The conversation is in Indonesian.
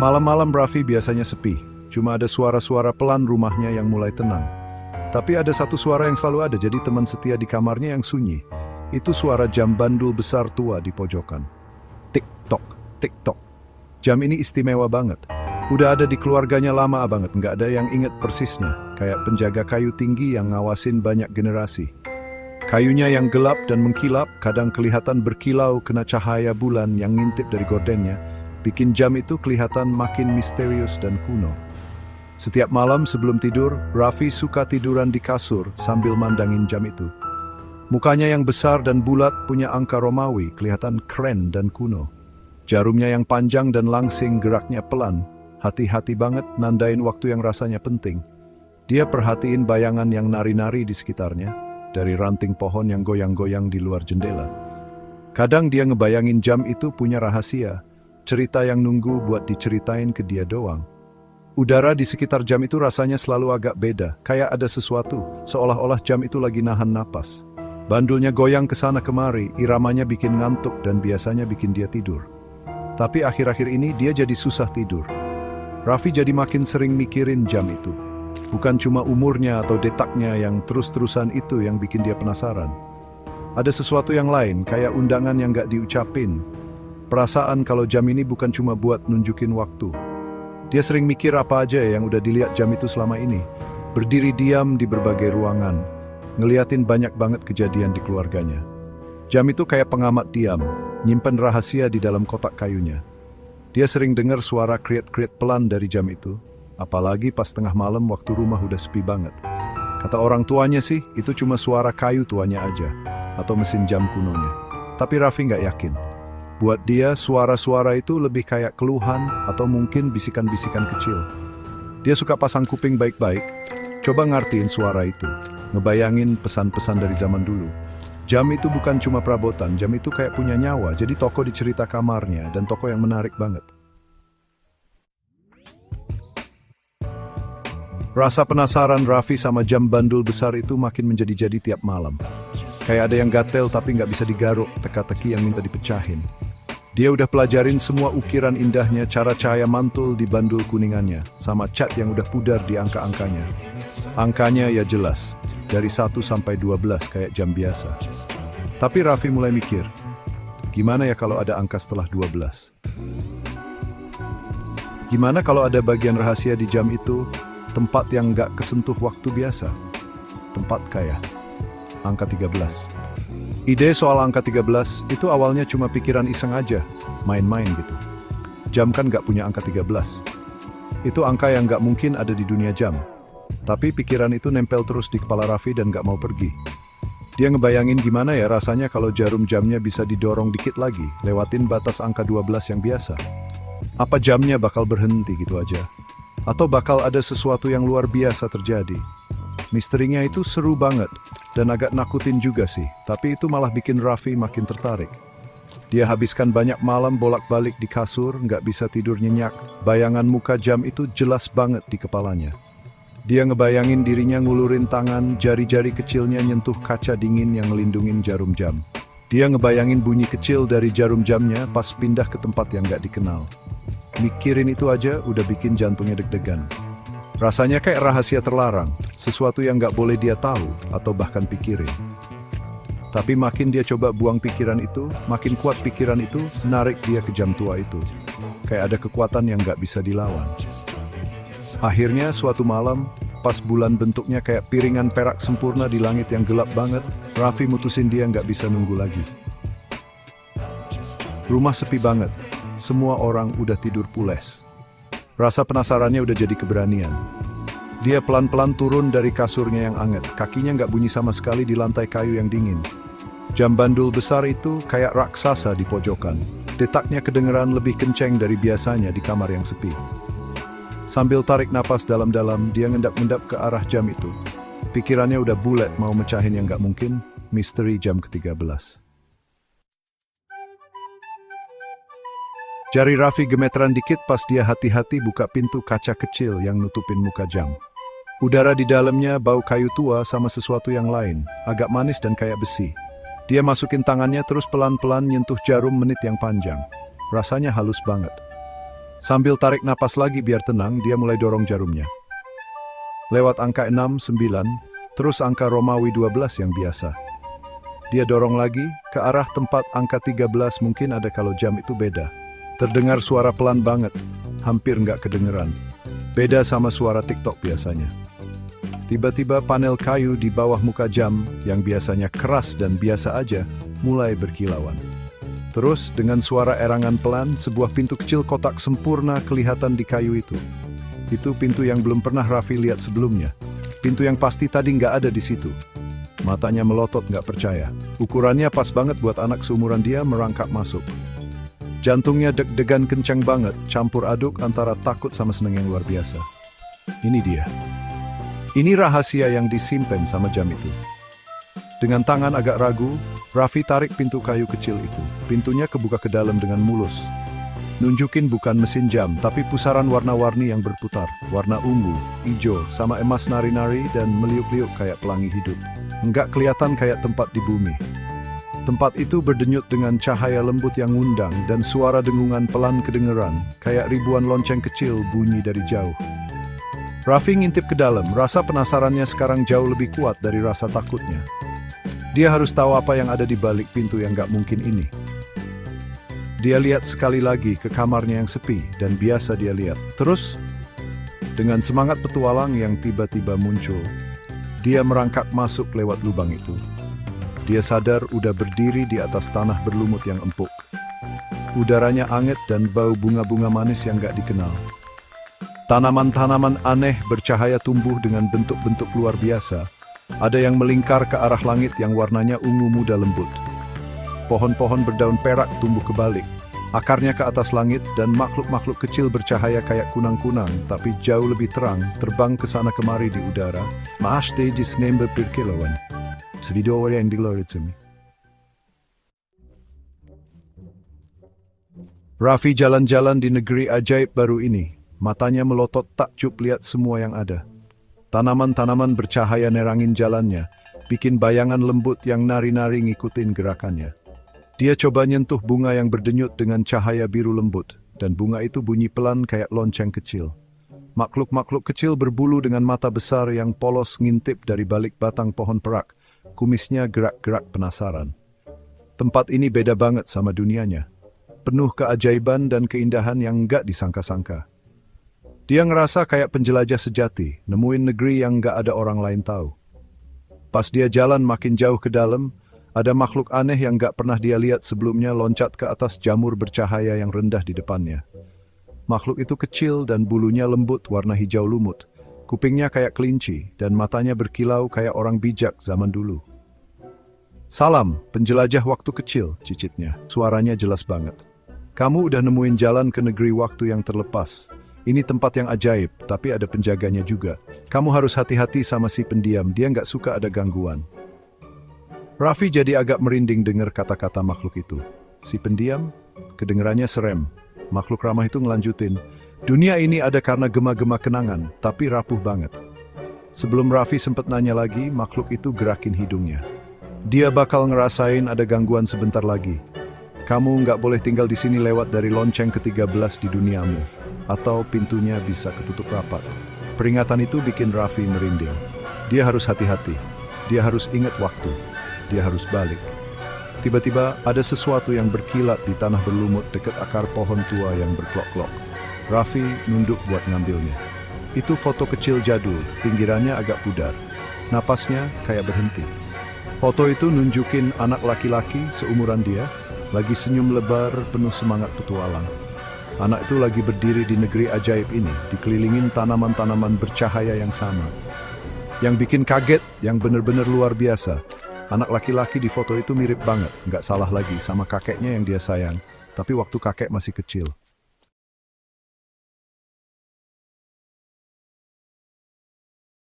Malam-malam Raffi biasanya sepi, cuma ada suara-suara pelan rumahnya yang mulai tenang. Tapi ada satu suara yang selalu ada, jadi teman setia di kamarnya yang sunyi. Itu suara jam bandul besar tua di pojokan. Tik-tok, tik-tok. Jam ini istimewa banget. Udah ada di keluarganya lama banget, nggak ada yang inget persisnya. Kayak penjaga kayu tinggi yang ngawasin banyak generasi. Kayunya yang gelap dan mengkilap, kadang kelihatan berkilau kena cahaya bulan yang ngintip dari gordennya, bikin jam itu kelihatan makin misterius dan kuno. Setiap malam sebelum tidur, Raffi suka tiduran di kasur sambil mandangin jam itu. Mukanya yang besar dan bulat punya angka Romawi, kelihatan keren dan kuno. Jarumnya yang panjang dan langsing, geraknya pelan. Hati-hati banget nandain waktu yang rasanya penting. Dia perhatiin bayangan yang nari-nari di sekitarnya, dari ranting pohon yang goyang-goyang di luar jendela. Kadang dia ngebayangin jam itu punya rahasia, cerita yang nunggu buat diceritain ke dia doang. Udara di sekitar jam itu rasanya selalu agak beda, kayak ada sesuatu, seolah-olah jam itu lagi nahan napas. Bandulnya goyang ke sana kemari, iramanya bikin ngantuk dan biasanya bikin dia tidur. Tapi akhir-akhir ini dia jadi susah tidur. Raffi jadi makin sering mikirin jam itu. Bukan cuma umurnya atau detaknya yang terus-terusan itu yang bikin dia penasaran. Ada sesuatu yang lain, kayak undangan yang gak diucapin. Perasaan kalau jam ini bukan cuma buat nunjukin waktu. Dia sering mikir apa aja yang udah dilihat jam itu selama ini. Berdiri diam di berbagai ruangan, ngeliatin banyak banget kejadian di keluarganya. Jam itu kayak pengamat diam, nyimpen rahasia di dalam kotak kayunya. Dia sering dengar suara kriet-kriet pelan dari jam itu, apalagi pas tengah malam waktu rumah udah sepi banget. Kata orang tuanya sih, itu cuma suara kayu tuanya aja, atau mesin jam kunonya. Tapi Raffi nggak yakin. Buat dia, suara-suara itu lebih kayak keluhan atau mungkin bisikan-bisikan kecil. Dia suka pasang kuping baik-baik, coba ngertiin suara itu, ngebayangin pesan-pesan dari zaman dulu. Jam itu bukan cuma perabotan, jam itu kayak punya nyawa, jadi tokoh di cerita kamarnya, dan tokoh yang menarik banget. Rasa penasaran Raffi sama jam bandul besar itu makin menjadi-jadi tiap malam. Kayak ada yang gatel tapi nggak bisa digaruk, teka-teki yang minta dipecahin. Dia udah pelajarin semua ukiran indahnya, cara cahaya mantul di bandul kuningannya, sama cat yang udah pudar di angka-angkanya. Angkanya ya jelas, dari 1 sampai 12 kayak jam biasa. Tapi Raffi mulai mikir, gimana ya kalau ada angka setelah 12? Gimana kalau ada bagian rahasia di jam itu, tempat yang nggak kesentuh waktu biasa? Tempat kayak angka 13. Ide soal angka 13 itu awalnya cuma pikiran iseng aja, main-main gitu. Jam kan nggak punya angka 13. Itu angka yang nggak mungkin ada di dunia jam. Tapi pikiran itu nempel terus di kepala Raffi dan nggak mau pergi. Dia ngebayangin gimana ya rasanya kalau jarum jamnya bisa didorong dikit lagi, lewatin batas angka 12 yang biasa. Apa jamnya bakal berhenti gitu aja? Atau bakal ada sesuatu yang luar biasa terjadi? Misterinya itu seru banget, dan agak nakutin juga sih, tapi itu malah bikin Raffi makin tertarik. Dia habiskan banyak malam bolak-balik di kasur, nggak bisa tidur nyenyak, bayangan muka jam itu jelas banget di kepalanya. Dia ngebayangin dirinya ngulurin tangan, jari-jari kecilnya nyentuh kaca dingin yang ngelindungin jarum jam. Dia ngebayangin bunyi kecil dari jarum jamnya pas pindah ke tempat yang nggak dikenal. Mikirin itu aja udah bikin jantungnya deg-degan. Rasanya kayak rahasia terlarang, sesuatu yang nggak boleh dia tahu atau bahkan pikirin. Tapi makin dia coba buang pikiran itu, makin kuat pikiran itu, narik dia ke jam tua itu. Kayak ada kekuatan yang nggak bisa dilawan. Akhirnya suatu malam, pas bulan bentuknya kayak piringan perak sempurna di langit yang gelap banget, Raffi mutusin dia nggak bisa nunggu lagi. Rumah sepi banget, semua orang udah tidur pules. Rasa penasarannya udah jadi keberanian. Dia pelan-pelan turun dari kasurnya yang anget, kakinya nggak bunyi sama sekali di lantai kayu yang dingin. Jam bandul besar itu kayak raksasa di pojokan. Detaknya kedengeran lebih kenceng dari biasanya di kamar yang sepi. Sambil tarik napas dalam-dalam, dia ngendap-ngendap ke arah jam itu. Pikirannya udah bulet mau mecahin yang nggak mungkin, misteri jam ke-13. Jari Raffi gemeteran dikit pas dia hati-hati buka pintu kaca kecil yang nutupin muka jam. Udara di dalamnya bau kayu tua sama sesuatu yang lain, agak manis dan kayak besi. Dia masukin tangannya terus pelan-pelan nyentuh jarum menit yang panjang. Rasanya halus banget. Sambil tarik napas lagi biar tenang, dia mulai dorong jarumnya. Lewat angka 6, 9, terus angka Romawi 12 yang biasa. Dia dorong lagi, ke arah tempat angka 13 mungkin ada kalau jam itu beda. Terdengar suara pelan banget, hampir nggak kedengeran. Beda sama suara TikTok biasanya. Tiba-tiba panel kayu di bawah muka jam, yang biasanya keras dan biasa aja, mulai berkilauan. Terus, dengan suara erangan pelan, sebuah pintu kecil kotak sempurna kelihatan di kayu itu. Itu pintu yang belum pernah Raffi lihat sebelumnya. Pintu yang pasti tadi nggak ada di situ. Matanya melotot nggak percaya. Ukurannya pas banget buat anak seumuran dia merangkak masuk. Jantungnya deg-degan kencang banget, campur aduk antara takut sama seneng yang luar biasa. Ini dia. Ini rahasia yang disimpan sama jam itu. Dengan tangan agak ragu, Raffi tarik pintu kayu kecil itu. Pintunya kebuka ke dalam dengan mulus. Nunjukin bukan mesin jam, tapi pusaran warna-warni yang berputar. Warna ungu, hijau, sama emas nari-nari dan meliuk-liuk kayak pelangi hidup. Nggak kelihatan kayak tempat di bumi. Tempat itu berdenyut dengan cahaya lembut yang ngundang dan suara dengungan pelan kedengeran, kayak ribuan lonceng kecil bunyi dari jauh. Raffi ngintip ke dalam, rasa penasarannya sekarang jauh lebih kuat dari rasa takutnya. Dia harus tahu apa yang ada di balik pintu yang gak mungkin ini. Dia lihat sekali lagi ke kamarnya yang sepi, dan biasa dia lihat. Terus, dengan semangat petualang yang tiba-tiba muncul, dia merangkak masuk lewat lubang itu. Dia sadar udah berdiri di atas tanah berlumut yang empuk. Udaranya anget dan bau bunga-bunga manis yang gak dikenal. Tanaman-tanaman aneh bercahaya tumbuh dengan bentuk-bentuk luar biasa. Ada yang melingkar ke arah langit yang warnanya ungu muda lembut. Pohon-pohon berdaun perak tumbuh kebalik, akarnya ke atas langit dan makhluk-makhluk kecil bercahaya kayak kunang-kunang, tapi jauh lebih terang, terbang ke sana kemari di udara. Maashte jisnembe berkilauan. Video yang diloritimi. Raffi jalan-jalan di negeri ajaib baru ini. Matanya melotot takjub lihat semua yang ada. Tanaman-tanaman bercahaya nerangin jalannya, bikin bayangan lembut yang nari-nari ngikutin gerakannya. Dia coba nyentuh bunga yang berdenyut dengan cahaya biru lembut, dan bunga itu bunyi pelan kayak lonceng kecil. Makhluk-makhluk kecil berbulu dengan mata besar yang polos ngintip dari balik batang pohon perak, kumisnya gerak-gerak penasaran. Tempat ini beda banget sama dunianya, penuh keajaiban dan keindahan yang nggak disangka-sangka. Dia ngerasa kayak penjelajah sejati, nemuin negeri yang nggak ada orang lain tahu. Pas dia jalan makin jauh ke dalam, ada makhluk aneh yang nggak pernah dia lihat sebelumnya loncat ke atas jamur bercahaya yang rendah di depannya. Makhluk itu kecil dan bulunya lembut warna hijau lumut. Kupingnya kayak kelinci dan matanya berkilau kayak orang bijak zaman dulu. "Salam, penjelajah waktu kecil," cicitnya. Suaranya jelas banget. "Kamu udah nemuin jalan ke negeri waktu yang terlepas. Ini tempat yang ajaib, tapi ada penjaganya juga. Kamu harus hati-hati sama si pendiam, dia nggak suka ada gangguan." Raffi jadi agak merinding dengar kata-kata makhluk itu. Si pendiam, kedengerannya serem. Makhluk ramah itu ngelanjutin, "Dunia ini ada karena gema-gema kenangan, tapi rapuh banget." Sebelum Raffi sempat nanya lagi, makhluk itu gerakin hidungnya. "Dia bakal ngerasain ada gangguan sebentar lagi. Kamu nggak boleh tinggal di sini lewat dari lonceng ke-13 di duniamu. Atau pintunya bisa ketutup rapat." Peringatan itu bikin Raffi merinding. Dia harus hati-hati. Dia harus ingat waktu. Dia harus balik. Tiba-tiba ada sesuatu yang berkilat di tanah berlumut dekat akar pohon tua yang berkelok-kelok. Raffi nunduk buat ngambilnya. Itu foto kecil jadul, pinggirannya agak pudar. Napasnya kayak berhenti. Foto itu nunjukin anak laki-laki seumuran dia, lagi senyum lebar penuh semangat petualang. Anak itu lagi berdiri di negeri ajaib ini, dikelilingin tanaman-tanaman bercahaya yang sama. Yang bikin kaget, yang bener-bener luar biasa, anak laki-laki di foto itu mirip banget, nggak salah lagi sama kakeknya yang dia sayang, tapi waktu kakek masih kecil.